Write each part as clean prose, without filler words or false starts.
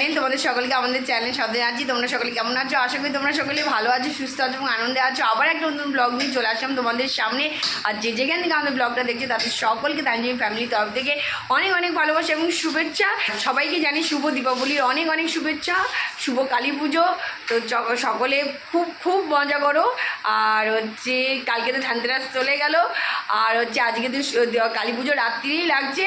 Channel. তোমাদের সকলকে আমাদের চ্যানেল সাথে আছি। তোমরা সকলে কেমন আছো? আশা করি তোমরা সকলে ভালো আছো, সুস্থ আছো এবং আনন্দে আছো। আবার একটা নতুন ব্লগ নিয়ে চলে আসলাম তোমাদের সামনে। আর যেখান থেকে আমাদের ব্লগটা দেখছে তাদের সকলকে তানজিম ফ্যামিলির তরফ থেকে অনেক অনেক ভালোবাসা এবং শুভেচ্ছা। সবাইকে জানি শুভ দীপাবলির অনেক অনেক শুভেচ্ছা, শুভ কালী পুজো। তো সকলে খুব খুব মজা করো। আর হচ্ছে কালকে তো ধানতেরাস চলে গেল, আর হচ্ছে আজকে তো কালী পুজো রাত্রিই লাগছে।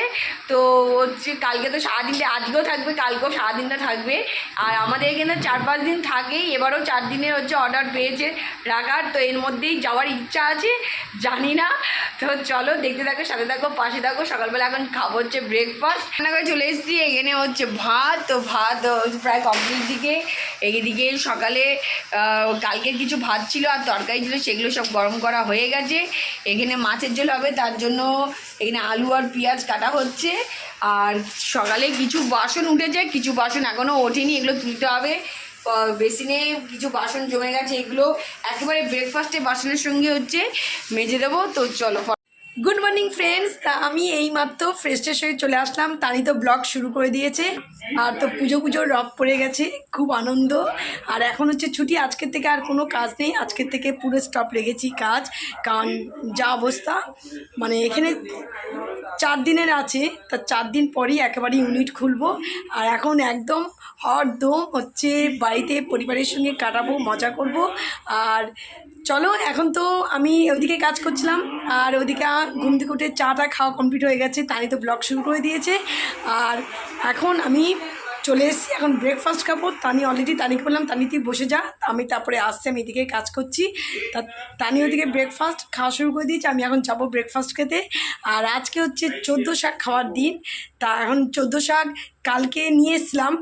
তো হচ্ছে কালকে তো সারাদিনটা, আজকেও থাকবে, কালকেও সারাদিনটা থাকবে। আর আমাদের এখানে 4-5 দিন থাকেই, এবারও 4 দিনের হচ্ছে অর্ডার পেয়েছে রাখার। তো এর মধ্যেই যাওয়ার ইচ্ছা আছে, জানি না। তো চলো দেখতে থাকো, সাথে থাকো, পাশে থাকো। সকালবেলা এখন খাবো হচ্ছে ব্রেকফাস্ট। রান্না করে চলে এসেছি। এখানে হচ্ছে ভাত, তো ভাত প্রায় কমপ্লিট দিকে। এইদিকে সকালে কালকের কিছু ভাত ছিল আর তরকারি ছিল, সেগুলো সব গরম করা হয়ে গেছে। এখানে মাছের ঝোল হবে, তার জন্য এখানে আলু আর পেঁয়াজ কাটা হচ্ছে। আর সকালে কিছু বাসন উঠেছে, কিছু বাসন এখনও ওঠেনি, এগুলো তুলতে হবে। বেসিনে কিছু বাসন জমে গেছে, এগুলো একেবারে ব্রেকফাস্টে বাসনের সঙ্গে হচ্ছে মেজে দেবো। তো চলো। Good morning friends. তা আমি এইমাত্র ফ্রেশ ট্রেশ হয়ে চলে আসলাম। তানি তো ব্লগ শুরু করে দিয়েছে। আর তো পুজোর রব পড়ে গেছে, খুব আনন্দ। আর এখন হচ্ছে ছুটি, আজকের থেকে আর কোনো কাজ নেই। আজকের থেকে পুরো স্টপ রেখেছি কাজ, কারণ যা অবস্থা, মানে এখানে 4 দিনের আছে, তা 4 দিন পরই একেবারে ইউনিট খুলবো। আর এখন একদম হরদম হচ্ছে বাড়িতে পরিবারের সঙ্গে কাটাবো, মজা করব। আর চলো, এখন তো আমি ওইদিকে কাজ করছিলাম, আর ওইদিকে ঘুম থেকে উঠে চাটা খাওয়া কমপ্লিট হয়ে গেছে। তানি তো ব্লগ শুরু করে দিয়েছে। আর এখন আমি চলে এসেছি, এখন ব্রেকফাস্ট খাবো। তানিকে বললাম, তানি তুই বসে যা, আমি তারপরে আসছি, আমি এদিকে কাজ করছি। তা তানি ওদিকে ব্রেকফাস্ট খাওয়া শুরু করে দিয়েছি, আমি এখন যাবো ব্রেকফাস্ট খেতে। আর আজকে হচ্ছে 14 শাক খাওয়ার দিন। তা এখন 14 শাক কালকে নিয়ে এসলাম,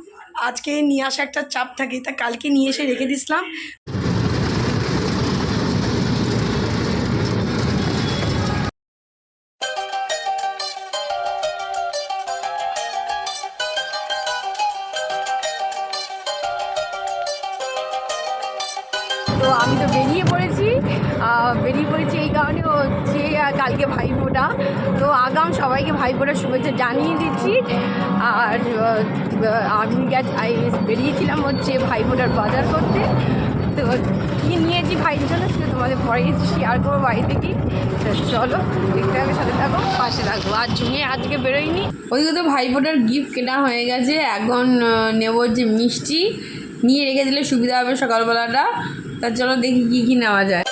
আজকে নিয়ে আসা একটা চাপ থাকে, তা কালকে নিয়ে এসে রেখে দিয়েছিলাম। তো আমি তো বেরিয়ে পড়েছি এই কারণে হচ্ছে কালকে ভাইফোঁটা। তো আগাম সবাইকে ভাইফোঁটার শুভেচ্ছা জানিয়ে দিচ্ছি। আর আমি বেরিয়েছিলাম হচ্ছে ভাইফোঁটার বাজার করতে। তো কী নিয়েছি ভাইয়ের জন্য সেটা তোমাদের পরে শেয়ার করবো বাড়িতে কি। চলো দেখতে হবে, সাথে থাকো, পাশে থাকবো। আর ঝুঁয়ে আজকে বেরোয়নি। ওইদিকে তো ভাইফোঁটার গিফট কেনা হয়ে গেছে, এখন নেব যে মিষ্টি। নিয়ে রেখে দিলে সুবিধা হবে সকালবেলাটা। তা চলো দেখি কী কী নেওয়া যায়।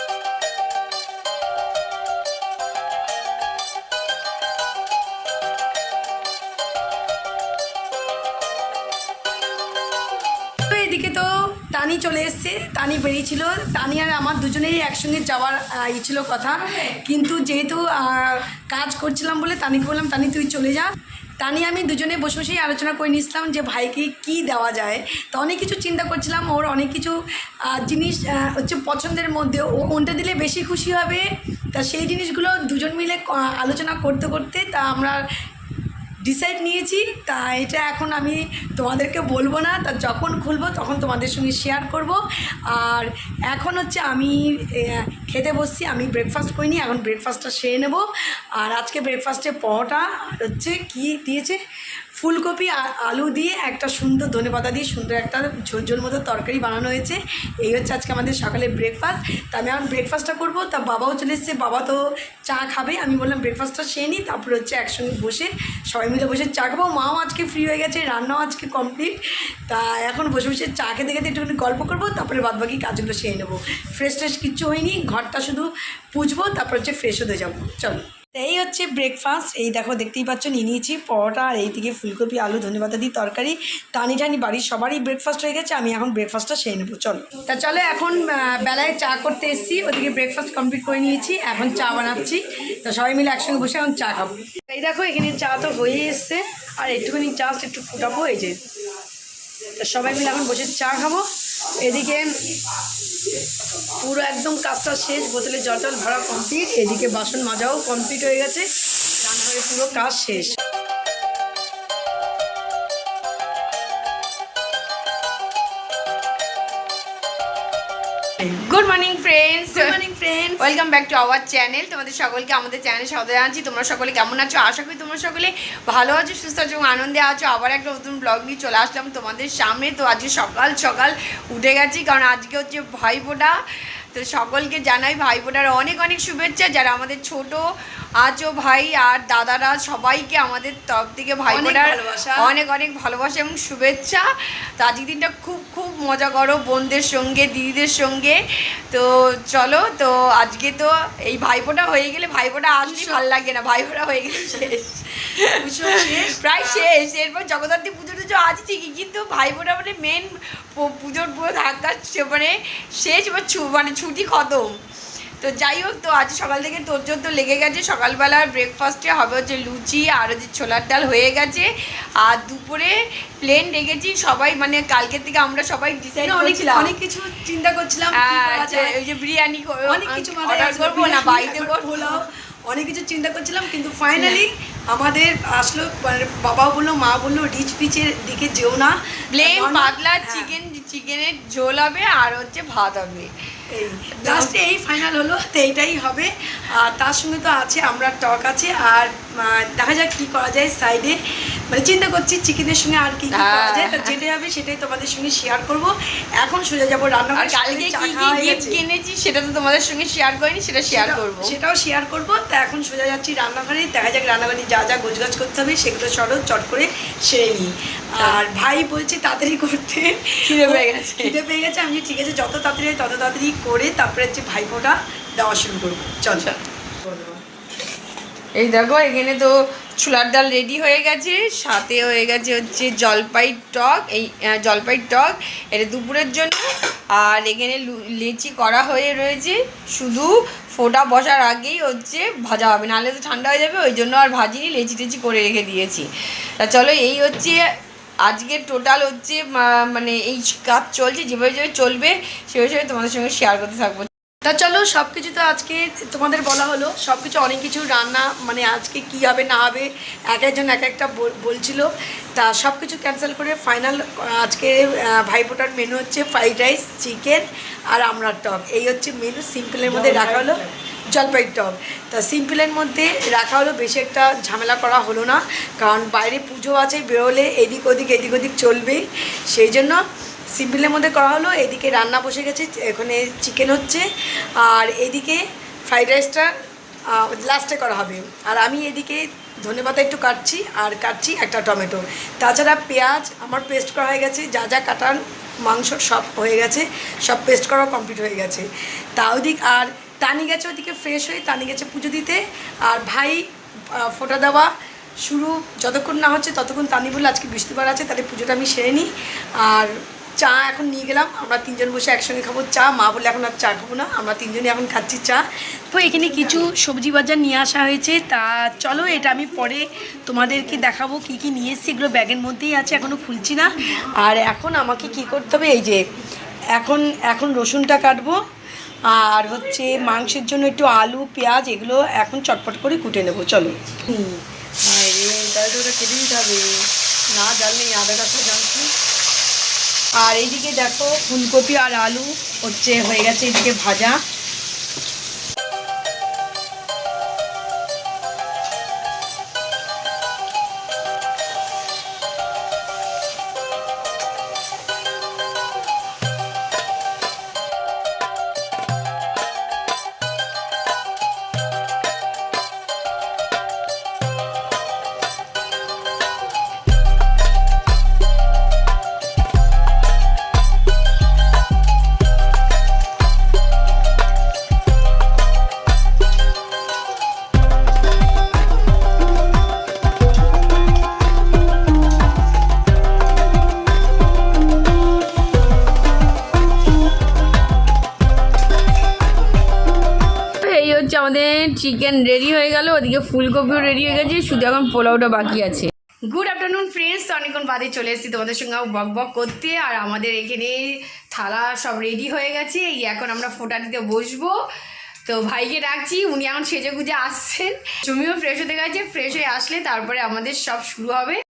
তো এদিকে তো তানি চলে এসছে, তানি বেরিয়েছিল। তানি আর আমার দুজনেরই একসঙ্গে যাওয়ার ছিল কথা, কিন্তু যেহেতু কাজ করছিলাম বলে তানিকে বললাম, তানি তুই চলে যা। তানি আমি দুজনে বসে বসেই আলোচনা করে নিয়েছিলাম যে ভাইকে কি দেওয়া যায়। তো অনেক কিছু চিন্তা করছিলাম, ওর অনেক কিছু জিনিস হচ্ছে পছন্দের মধ্যে ও কোনটা দিলে বেশি খুশি হবে। তা সেই জিনিসগুলো দুজন মিলে আলোচনা করতে করতে তা আমরা ডিসাইড নিয়েছি। তা এটা এখন আমি তোমাদেরকে বলবো না, তা যখন খুলবো তখন তোমাদের সঙ্গে শেয়ার করব। আর এখন হচ্ছে আমি খেতে বসছি, আমি ব্রেকফাস্ট করিনি, এখন ব্রেকফাস্টটা সেরে নেব। আর আজকে ব্রেকফাস্টে পরোটা হচ্ছে কি দিয়েছে, ফুলকপি আলু দিয়ে একটা সুন্দর ধনেপাতা দিয়ে সুন্দর একটা ঝোল ঝোল মতো তরকারি বানানো হয়েছে। এই হচ্ছে আজকে আমাদের সকালে ব্রেকফাস্ট। তা আমি এখন ব্রেকফাস্টটা করবো। তা বাবাও চলে এসেছে, বাবা তো চা খাবে। আমি বললাম ব্রেকফাস্টটা সেরে নিই, তারপরে হচ্ছে একসঙ্গে বসে সবাই মিলে বসে চা খাবো। মাও আজকে ফ্রি হয়ে গেছে, রান্নাও আজকে কমপ্লিট। তা এখন বসে বসে চা খেতে খেতে একটুখানি গল্প করবো, তারপরে বাদবাকি কাজগুলো সেরে নেবো। ফ্রেশ ট্রেশ কিচ্ছু হয়নি, ঘরটা শুধু পুছবো, তারপর হচ্ছে ফ্রেশ হতে যাবো। চলো, এই হচ্ছে ব্রেকফাস্ট। এই দেখো, দেখতেই পাচ্ছ নিয়ে নিয়েছি পরোটা, আর এইদিকে ফুলকপি আলু ধনেপাতা দিয়ে তরকারি। টানি বাড়ির সবারই ব্রেকফাস্ট হয়ে গেছে, আমি এখন ব্রেকফাস্টটা সেরে নেবো। চলো, তা চলো এখন বেলায় চা করতে এসেছি, ওদিকে ব্রেকফাস্ট কমপ্লিট করে নিয়েছি, এখন চা বানাচ্ছি। তা সবাই মিলে একসঙ্গে বসে এখন চা খাবো। এই দেখো এখানে চা তো হয়ে এসছে, আর একটুখানি জাস্ট একটু ফুটাবো, এই যে। তা সবাই মিলে এখন বসে চা খাবো। এদিকে পুরো একদম কাজটা শেষ, বোতলে জল টল ভরা কমপ্লিট। এদিকে বাসন মাজাও কমপ্লিট হয়ে গেছে, রান্নাঘরে পুরো কাজ শেষ। Good morning friends, friends, welcome back to our channel. তোমাদের সকলকে আমাদের চ্যানেলে স্বাগত জানাচ্ছি। তোমরা সকলে কেমন আছো? আশা করি তোমরা সকলে ভালো আছো, সুস্থ আছো এবং আনন্দে আছো। আবার একটা নতুন ব্লগ নিয়ে চলে আসলাম তোমাদের সামনে। তো আজকে সকাল সকাল উঠে গেছি, কারণ আজকে হচ্ছে ভাইফোঁটা। তো সকলকে জানাই ভাইফোঁটার অনেক অনেক শুভেচ্ছা। যারা আমাদের ছোট আছো ভাই আর দাদারা, সবাইকে আমাদের তরফ থেকে ভাইফোঁটার অনেক অনেক ভালোবাসা এবং শুভেচ্ছা। তো আজকের দিনটা খুব খুব মজা করো বোনদের সঙ্গে, দিদিদের সঙ্গে। তো চলো, তো আজকে তো এই ভাইফোঁটা হয়ে গেলে, ভাইফোঁটা আসলে ভালো লাগে না, ভাইফোঁটা হয়ে গেলে শেষ, প্রায় শেষ। এরপর জগদ্ধাত্রী পুজো টুজো আছে ঠিকই, কিন্তু ভাইফোঁটা মানে মেন পুজোর পুরো ধাক্কা, মানে শেষ বা মানে ছুটি খতম। তো যাই হোক, তো আজ সকাল থেকে তোরজোর তো লেগে গেছে। সকালবেলার ব্রেকফাস্টে হবে হচ্ছে লুচি আর হচ্ছে ছোলার ডাল হয়ে গেছে। আর দুপুরে প্লেন রেখেছি সবাই, মানে কালকের থেকে আমরা সবাই ডিসাইড করছিলাম, অনেক কিছু চিন্তা করছিলাম, ওই যে বিরিয়ানি অনেক কিছু অর্ডার করবো না বাড়িতে করবো, অনেক কিছু চিন্তা করছিলাম, কিন্তু ফাইনালি আমাদের আসলো। বাবা বললো, মা বললো রিচ পিচের দিকে যেও না, প্লেন পাতলা চিকেনের ঝোল হবে আর হচ্ছে ভাত হবে। এই লাস্টে এই ফাইনাল হলো, তো এইটাই হবে। আর তার সঙ্গে তো আছে আমরা টক আছে, আর দেখা যাক কী করা যায় সাইডে, মানে চিন্তা করছি চিকেনের সঙ্গে আর কি করা যায়। তো যেটাই হবে সেটাই তোমাদের সঙ্গে শেয়ার করব। এখন সোজা যাবো রান্না। আর কালকে কি কি গিফট কিনেছি সেটা তো তোমাদের সঙ্গে শেয়ার করিনি, সেটাও শেয়ার করব। তা এখন সোজা যাচ্ছি রান্নাঘরে, দেখা যাক রান্নাঘরে যা যা গোছগাছ করতে হবে সেগুলো চট করে সেরে নিই। আর ভাই বলছে তাড়াতাড়ি করতে, খিদে পেয়ে গেছে। আমি ঠিক আছে, যত তাড়াতাড়ি হয় তত তাড়াতাড়ি করে তারপরে হচ্ছে ভাইফোঁটা দেওয়া শুরু করবো। চল। এই দেখো, এখানে তো ছোলার ডাল রেডি হয়ে গেছে, সাথে হয়ে গেছে হচ্ছে জলপাইয়ের টক, এটা দুপুরের জন্য। আর এখানে লেচি করা হয়ে রয়েছে, শুধু ফোঁটা বসার আগেই হচ্ছে ভাজা হবে, নাহলে তো ঠান্ডা হয়ে যাবে, ওই জন্য আর ভাজিনি, লেচি করে রেখে দিয়েছি। তা চলো, এই হচ্ছে আজকে টোটাল হচ্ছে মানে এই কাজ চলছে, যেভাবে চলবে সেভাবে তোমাদের সঙ্গে শেয়ার করতে থাকবো। তা চলো, সব কিছু তো আজকে তোমাদের বলা হলো, সব কিছু অনেক কিছু রান্না, মানে আজকে কী হবে না হবে এক একজন এক একটা বলছিল। তা সব কিছু ক্যান্সেল করে ফাইনাল আজকে ভাইফোঁটার মেনু হচ্ছে ফ্রাইড রাইস, চিকেন আর আমড়ার টক। এই হচ্ছে মেনু, সিম্পলের মধ্যে রাখা হলো, জলপাইয়ের টক। তা সিম্পলের মধ্যে রাখা হলো, বেশি একটা ঝামেলা করা হলো না, কারণ বাইরে পুজো আছে, বেরোলে এদিক ওদিক চলবেই, সেই জন্য সিম্পলের মধ্যে করা হলো। এদিকে রান্না বসে গেছে, এখানে চিকেন হচ্ছে, আর এদিকে ফ্রাইড রাইসটা লাস্টে করা হবে। আর আমি এদিকে ধনেপাতা একটু কাটছি একটা টমেটো। তাছাড়া পেঁয়াজ আমার পেস্ট করা হয়ে গেছে, যা যা কাটার মাংস সব হয়ে গেছে, সব পেস্ট করা কমপ্লিট হয়ে গেছে। তা ওদিক আর তানি গেছে ওদিকে ফ্রেশ হয়ে, তানি গেছে পুজো দিতে। আর ভাই ফোঁটা দেওয়া শুরু যতক্ষণ না হচ্ছে ততক্ষণ তানি বললে আজকে বৃষ্টিবার আছে, তাহলে পুজোটা আমি সেরে নিই। আর চা এখন নিয়ে গেলাম, আমরা তিনজন বসে একসঙ্গে খাবো চা। মা বলে এখন আর চা খাবো না, আমরা তিনজনই এখন খাচ্ছি চা। তো এখানে কিছু সবজি বাজার নিয়ে আসা হয়েছে, তা চলো এটা আমি পরে তোমাদেরকে দেখাবো কি কি নিয়ে এসেছি। এগুলো ব্যাগের মধ্যেই আছে, এখনও খুলছি না। আর এখন আমাকে কি করতে হবে, এই যে এখন রসুনটা কাটবো, আর হচ্ছে মাংসের জন্য একটু আলু পেঁয়াজ এগুলো এখন চটপট করে কুটে নেবো। চলো। তাহলে ওটা কেটে দিতে হবে, না জানলে আদা কাঁচা জানছি। আর এইদিকে দেখো ফুলকপি আর আলু হচ্ছে হয়ে গেছে, এদিকে ভাজা। আমাদের চিকেন রেডি হয়ে গেল, ওদিকে ফুলকপিও রেডি হয়ে গেছে, শুধু এখন পোলাওটা বাকি আছে। গুড আফটারনুন ফ্রেন্ডস, অনেকক্ষণ বাদে চলে এসেছি তোমাদের সঙ্গে বক করতে। আর আমাদের এখানে থালা সব রেডি হয়ে গেছে, এই এখন আমরা ফোঁটা দিতে বসবো। তো ভাইকে ডাকছি, উনি এখন সেজে গুজে আসছেন, তুমিও ফ্রেশ হতে গেছে, ফ্রেশ হয়ে আসলে তারপরে আমাদের সব শুরু হবে।